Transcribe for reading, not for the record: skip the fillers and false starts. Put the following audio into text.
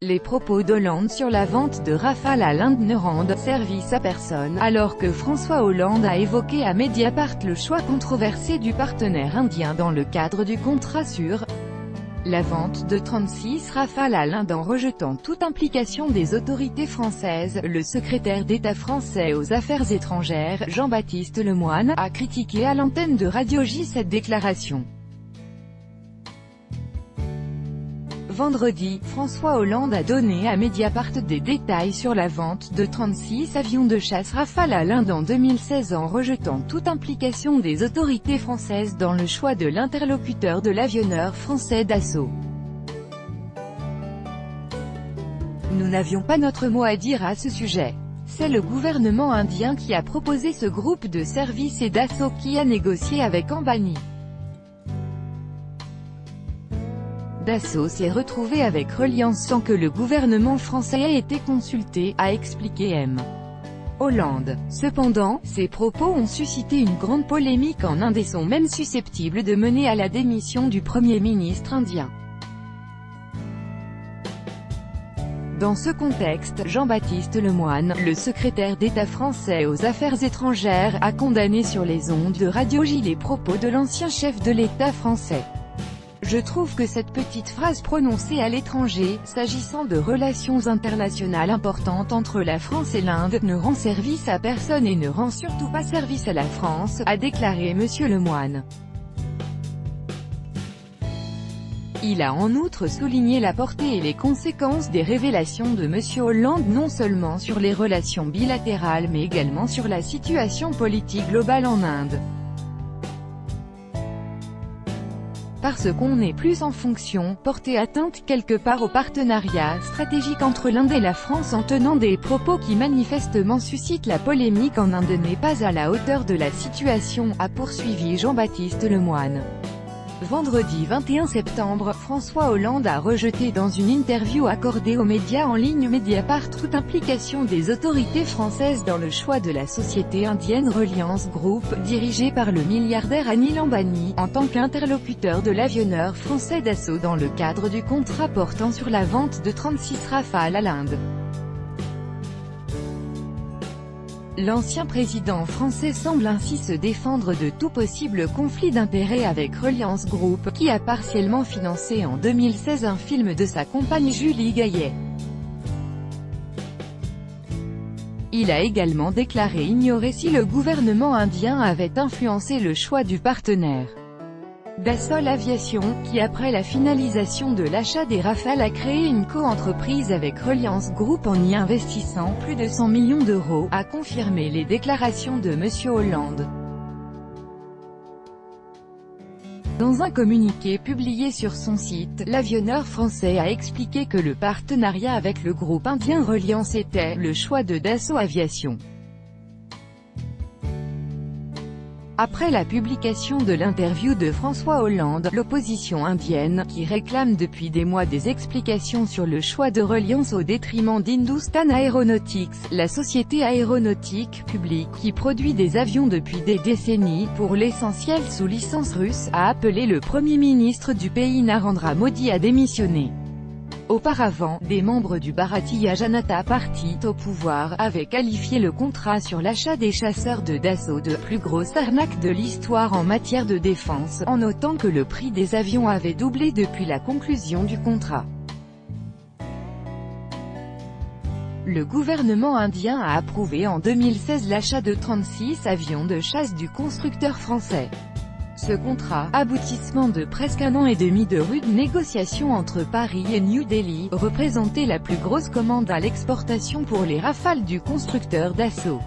Les propos d'Hollande sur la vente de Rafale à l'Inde ne rendent service à personne, alors que François Hollande a évoqué à Mediapart le choix controversé du partenaire indien dans le cadre du contrat sur la vente de 36 Rafale à l'Inde en rejetant toute implication des autorités françaises. Le secrétaire d'État français aux Affaires étrangères, Jean-Baptiste Lemoyne, a critiqué à l'antenne de Radio J cette déclaration. Vendredi, François Hollande a donné à Mediapart des détails sur la vente de 36 avions de chasse Rafale à l'Inde en 2016 en rejetant toute implication des autorités françaises dans le choix de l'interlocuteur de l'avionneur français Dassault. Nous n'avions pas notre mot à dire à ce sujet. C'est le gouvernement indien qui a proposé ce groupe de services et Dassault qui a négocié avec Ambani. Dassault s'est retrouvé avec Reliance sans que le gouvernement français ait été consulté, a expliqué M. Hollande. Cependant, ces propos ont suscité une grande polémique en Inde et sont même susceptibles de mener à la démission du Premier ministre indien. Dans ce contexte, Jean-Baptiste Lemoyne, le secrétaire d'État français aux Affaires étrangères, a condamné sur les ondes de Radio J les propos de l'ancien chef de l'État français. Je trouve que cette petite phrase prononcée à l'étranger, s'agissant de relations internationales importantes entre la France et l'Inde, ne rend service à personne et ne rend surtout pas service à la France, a déclaré M. Lemoyne. Il a en outre souligné la portée et les conséquences des révélations de M. Hollande non seulement sur les relations bilatérales mais également sur la situation politique globale en Inde. Parce qu'on n'est plus en fonction, porter atteinte quelque part au partenariat stratégique entre l'Inde et la France en tenant des propos qui manifestement suscitent la polémique en Inde n'est pas à la hauteur de la situation, a poursuivi Jean-Baptiste Lemoyne. Vendredi 21 septembre, François Hollande a rejeté dans une interview accordée aux médias en ligne Mediapart toute implication des autorités françaises dans le choix de la société indienne Reliance Group, dirigée par le milliardaire Anil Ambani, en tant qu'interlocuteur de l'avionneur français Dassault dans le cadre du contrat portant sur la vente de 36 Rafale à l'Inde. L'ancien président français semble ainsi se défendre de tout possible conflit d'intérêts avec Reliance Group, qui a partiellement financé en 2016 un film de sa compagne Julie Gaillet. Il a également déclaré ignorer si le gouvernement indien avait influencé le choix du partenaire. Dassault Aviation, qui après la finalisation de l'achat des Rafale a créé une co-entreprise avec Reliance Group en y investissant plus de 100 millions d'euros, a confirmé les déclarations de M. Hollande. Dans un communiqué publié sur son site, l'avionneur français a expliqué que le partenariat avec le groupe indien Reliance était le choix de Dassault Aviation. Après la publication de l'interview de François Hollande, l'opposition indienne, qui réclame depuis des mois des explications sur le choix de Reliance au détriment d'Hindustan Aeronautics, la société aéronautique publique qui produit des avions depuis des décennies, pour l'essentiel sous licence russe, a appelé le Premier ministre du pays Narendra Modi à démissionner. Auparavant, des membres du Bharatiya Janata Party au pouvoir avaient qualifié le contrat sur l'achat des chasseurs de Dassault de plus grosse arnaque de l'histoire en matière de défense, en notant que le prix des avions avait doublé depuis la conclusion du contrat. Le gouvernement indien a approuvé en 2016 l'achat de 36 avions de chasse du constructeur français. Ce contrat, aboutissement de presque un an et demi de rudes négociations entre Paris et New Delhi, représentait la plus grosse commande à l'exportation pour les Rafales du constructeur Dassault.